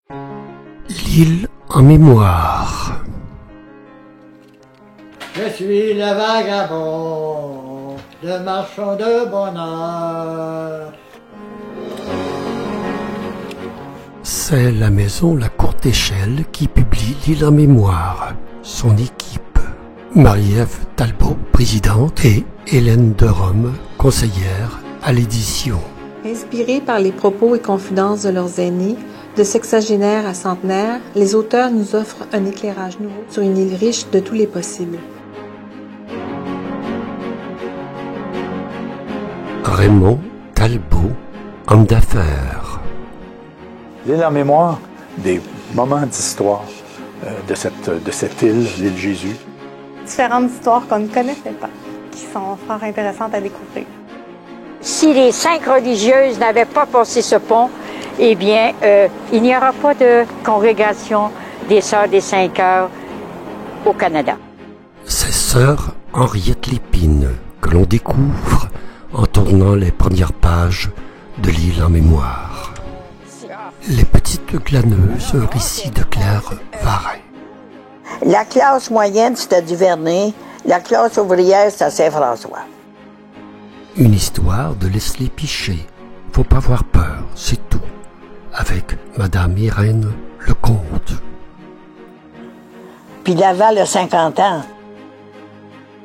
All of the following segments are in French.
L'île en mémoire. Je suis le vagabond, le marchand de bonheur. C'est la maison La Courte Échelle qui publie L'île en mémoire. Son équipe, Marie-Ève Talbot, présidente, et Hélène de Rome, conseillère à l'édition. Inspirés par les propos et confidences de leurs aînés, de sexagénaires à centenaires, les auteurs nous offrent un éclairage nouveau sur une île riche de tous les possibles. Raymond Talbot, homme d'affaires. L'île en mémoire, des moments d'histoire de cette île, l'île Jésus. Différentes histoires qu'on ne connaissait pas, qui sont fort intéressantes à découvrir. Si les 5 religieuses n'avaient pas passé ce pont, eh bien, il n'y aura pas de congrégation des Sœurs des 5 heures au Canada. C'est Sœur Henriette Lépine que l'on découvre en tournant les premières pages de L'île en mémoire. Les petites glaneuses, récit de Claire Varin. La classe moyenne, c'était du Vernet. La classe ouvrière, c'était Saint-François. Une histoire de Leslie Pichet. Faut pas avoir peur, c'est tout. Avec Madame Irène Lecomte. Puis Laval a 50 ans.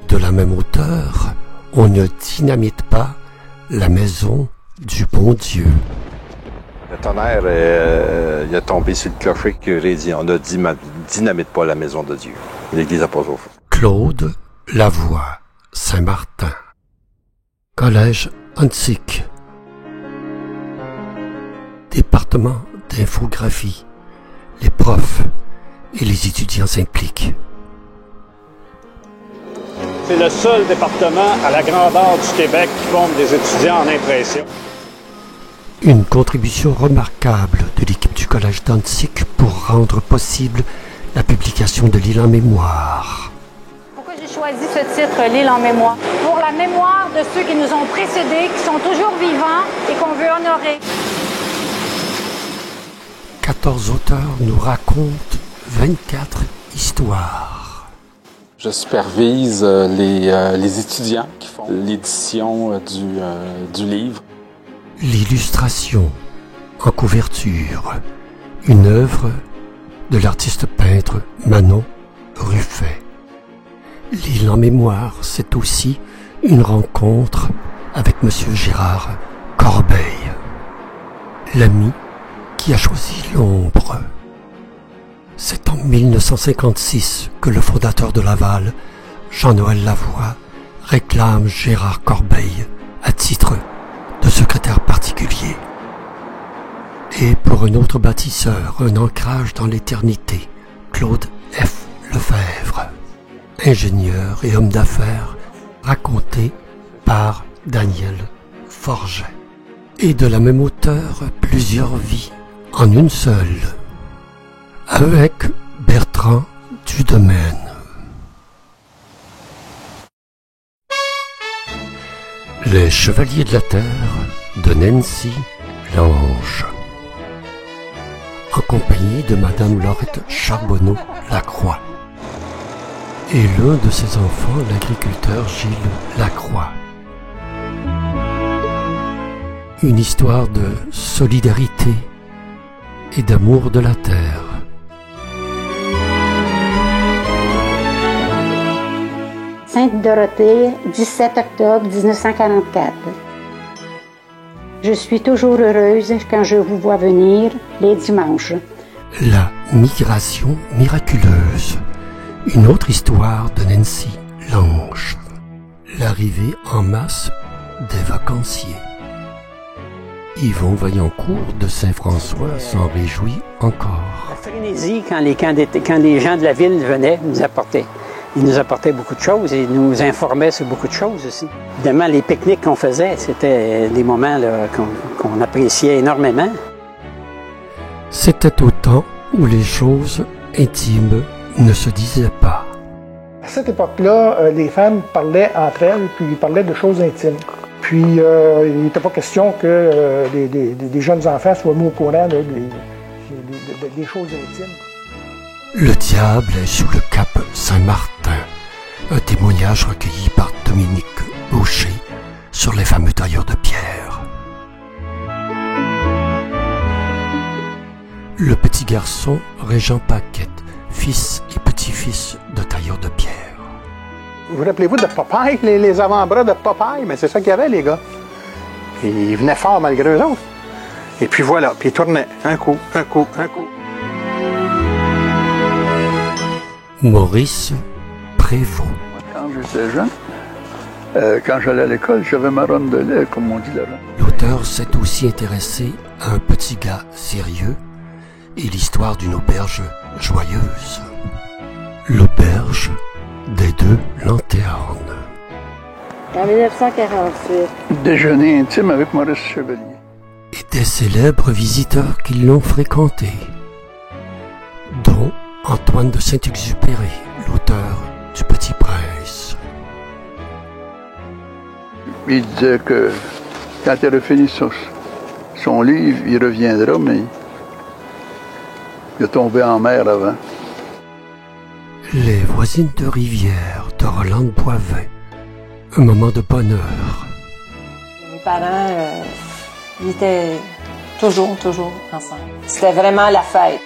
De la même auteure, on ne dynamite pas la maison du bon Dieu. Le tonnerre, il a tombé sur le clocher qui aurait dit on ne dynamite pas la maison de Dieu. L'Église n'a pas au feu. Claude Lavoie, Saint-Martin. Collège Antique. Département d'infographie. Les profs et les étudiants s'impliquent. C'est le seul département à la grandeur du Québec qui forme des étudiants en impression. Une contribution remarquable de l'équipe du Collège d'Antique pour rendre possible la publication de L'île en mémoire. Pourquoi j'ai choisi ce titre, L'île en mémoire? Pour la mémoire de ceux qui nous ont précédés, qui sont toujours vivants et qu'on veut honorer. 14 auteurs nous racontent 24 histoires. Je supervise les étudiants qui font l'édition du livre. L'illustration en couverture, une œuvre de l'artiste peintre Manon Ruffet. L'île en mémoire, c'est aussi une rencontre avec Monsieur Gérard Corbeil, l'ami qui a choisi l'ombre. C'est en 1956 que le fondateur de Laval, Jean-Noël Lavoie, réclame Gérard Corbeil à titre de secrétaire particulier. Et pour un autre bâtisseur, un ancrage dans l'éternité, Claude F. Lefebvre, ingénieur et homme d'affaires, raconté par Daniel Forget. Et de la même auteure, plusieurs vies en une seule, avec Bertrand Dudomaine. Les Chevaliers de la Terre de Nancy Lange, en compagnie de Madame Laurette Charbonneau-Lacroix et l'un de ses enfants, l'agriculteur Gilles Lacroix. Une histoire de solidarité et d'amour de la terre. Sainte-Dorothée, 17 octobre 1944. Je suis toujours heureuse quand je vous vois venir les dimanches. La migration miraculeuse. Une autre histoire de Nancy Lange. L'arrivée en masse des vacanciers. Yvon Vaillancourt de Saint-François s'en réjouit encore. La frénésie, quand les gens de la ville venaient, nous apportaient. Ils nous apportaient beaucoup de choses et nous informaient sur beaucoup de choses aussi. Évidemment, les pique-niques qu'on faisait, c'était des moments qu'on appréciait énormément. C'était au temps où les choses intimes ne se disaient pas. À cette époque-là, les femmes parlaient entre elles, puis ils parlaient de choses intimes. Puis, il n'était pas question que des jeunes enfants soient mis au courant de des choses intimes. Le diable est sous le cap Saint-Martin, un témoignage recueilli par Dominique Boucher sur les fameux tailleurs de pierre. Le petit garçon Régent Paquette, fils et petit-fils de tailleurs de pierre. Vous rappelez-vous de Popeye, les avant-bras de Popeye? Mais c'est ça qu'il y avait, les gars. Et ils venaient fort malgré eux autres. Et puis voilà, puis ils tournaient. Un coup, un coup, un coup. Maurice Prévost. Quand j'étais jeune, quand j'allais à l'école, j'avais ma ronde de lait, comme on dit là-bas. L'auteur s'est aussi intéressé à un petit gars sérieux et l'histoire d'une auberge joyeuse. L'auberge des deux lanternes. En 1948. Déjeuner intime avec Maurice Chevalier. Et des célèbres visiteurs qui l'ont fréquenté, dont Antoine de Saint-Exupéry, l'auteur du Petit Prince. Il disait que quand il aurait fini son livre, il reviendra, mais il est tombé en mer avant. Les voisines de rivière de Rolande Boivin. Un moment de bonheur. Mes parents, ils étaient toujours ensemble. C'était vraiment la fête.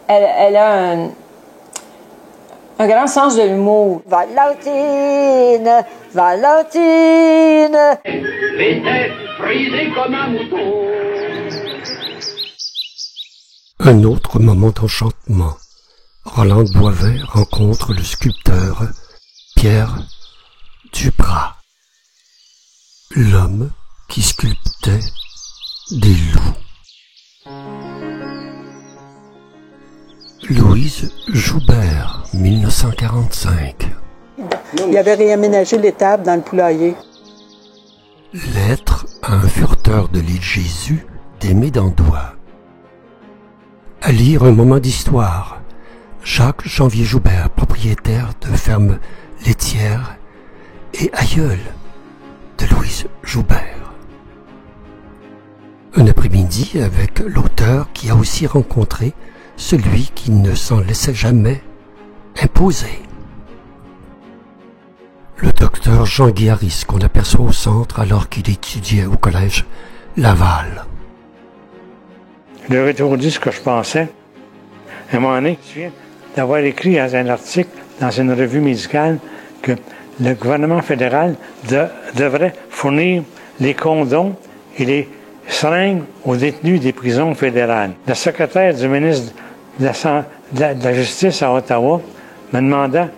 Elle a un grand sens de l'humour. Valentine, Valentine. Les têtes brisées comme un mouton. Un autre moment d'enchantement. Rolande Boivin rencontre le sculpteur Pierre Duprat, l'homme qui sculptait des loups. Louise Joubert, 1945. Il avait réaménagé l'étable dans le poulailler. Lettre à un furteur de l'île Jésus d'Aimé d'Andois. À lire un moment d'histoire. Jacques Janvier Joubert, propriétaire de ferme laitière et aïeul de Louise Joubert. Un après-midi avec l'auteur qui a aussi rencontré celui qui ne s'en laissait jamais imposer. Le docteur Jean Guiaris qu'on aperçoit au centre alors qu'il étudiait au collège Laval. Le retour dit ce que je pensais. À un moment donné, je viens d'avoir écrit dans un article dans une revue médicale que le gouvernement fédéral devrait fournir les condoms et les seringues aux détenus des prisons fédérales. Le secrétaire du ministre de la Justice à Ottawa me demanda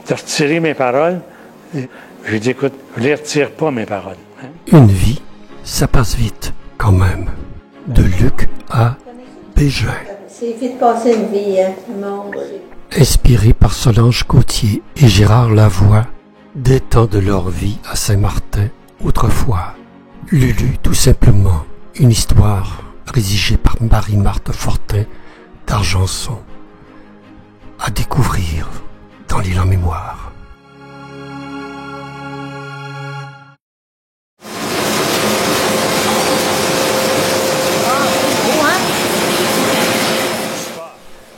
de retirer mes paroles. Je lui ai dit, écoute, je ne les retire pas, mes paroles. Une vie, ça passe vite, quand même. De Luc à Bégin. C'est vite passer une vie, hein, le monde. Inspiré par Solange Gauthier et Gérard Lavoie, des temps de leur vie à Saint-Martin, autrefois. Lulu, tout simplement, une histoire rédigée par Marie-Marthe Fortin d'Argenson. À découvrir dans l'île en mémoire.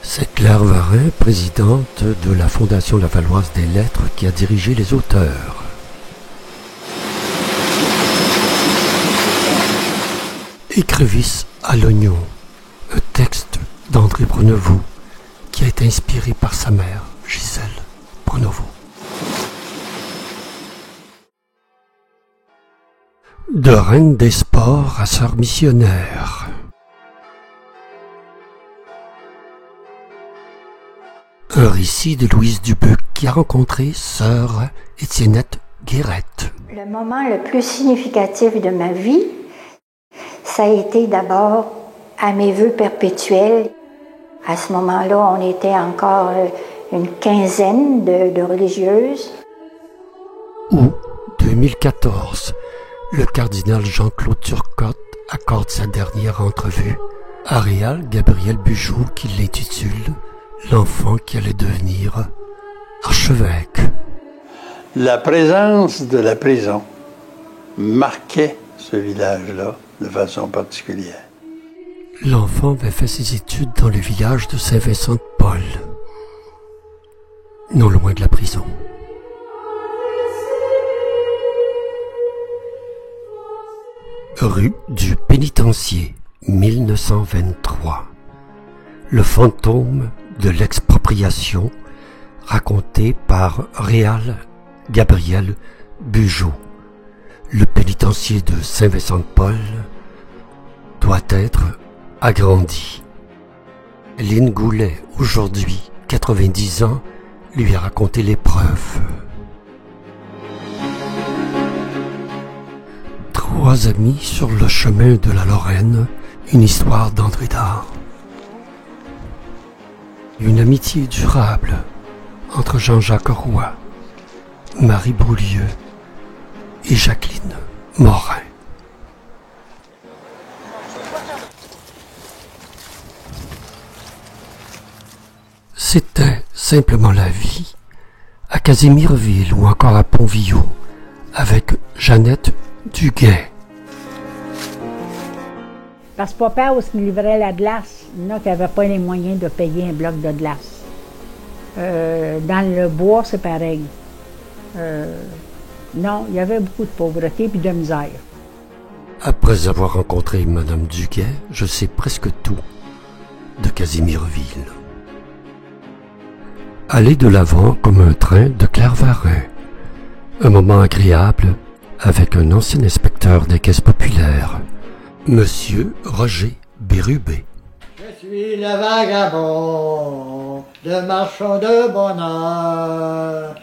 C'est Claire Varin, présidente de la Fondation Lavalloise des Lettres, qui a dirigé les auteurs. Écrevisse à l'oignon, un texte d'André Bruneveau, qui a été inspiré par sa mère, Gisèle Bruneveau. De reine des sports à sœur missionnaire. Un récit de Louise Dubuc qui a rencontré sœur Étiennette Guérette. Le moment le plus significatif de ma vie, ça a été d'abord à mes vœux perpétuels. À ce moment-là, on était encore une quinzaine de religieuses. Ou 2014, le cardinal Jean-Claude Turcotte accorde sa dernière entrevue à Réal Gabriel Bujoux qui l'intitule « L'enfant qui allait devenir archevêque ». La présence de la prison marquait ce village-là de façon particulière. L'enfant avait fait ses études dans le village de Saint-Vincent-de-Paul, non loin de la prison. Rue du Pénitencier, 1923. Le fantôme de l'expropriation, raconté par Réal Gabriel Bugeaud. Le pénitencier de Saint-Vincent-de-Paul doit être agrandi. Lynn Goulet, aujourd'hui 90 ans, lui a raconté l'épreuve. Trois amis sur le chemin de la Lorraine, une histoire d'André Dard. Une amitié durable entre Jean-Jacques Roy, Marie Broulieu et Jacqueline Morin. C'était simplement la vie à Casimireville ou encore à Pontvillot avec Jeannette Duguay. Parce que papa, où il livrait la glace, il y en a qui n'avaient pas les moyens de payer un bloc de glace. Dans le bois, c'est pareil. Non, il y avait beaucoup de pauvreté et de misère. Après avoir rencontré Madame Duguay, je sais presque tout de Casimireville. Aller de l'avant comme un train de Clairvarin. Un moment agréable avec un ancien inspecteur des caisses populaires, Monsieur Roger Bérubé. Je suis le vagabond, le marchand de bonheur.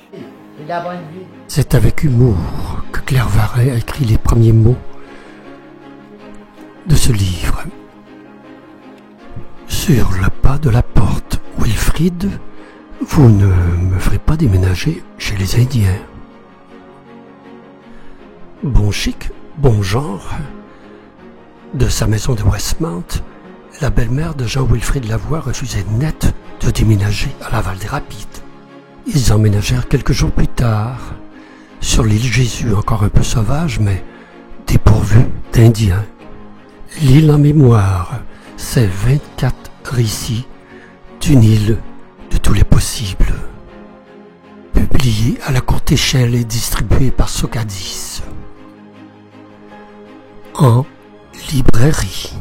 La bonne vie. C'est avec humour que Clairvarin a écrit les premiers mots de ce livre. Sur le pas de la porte, Wilfrid, vous ne me ferez pas déménager chez les Indiens. Bon chic, bon genre. De sa maison de Westmount, la belle-mère de Jean-Wilfrid Lavoie refusait net de déménager à Laval-des-Rapides. Ils emménagèrent quelques jours plus tard, sur l'île Jésus, encore un peu sauvage, mais dépourvue d'Indiens. L'île en mémoire, c'est 24 récits d'une île de tous les possibles. Publié à la courte échelle et distribué par Socadis. En librairie.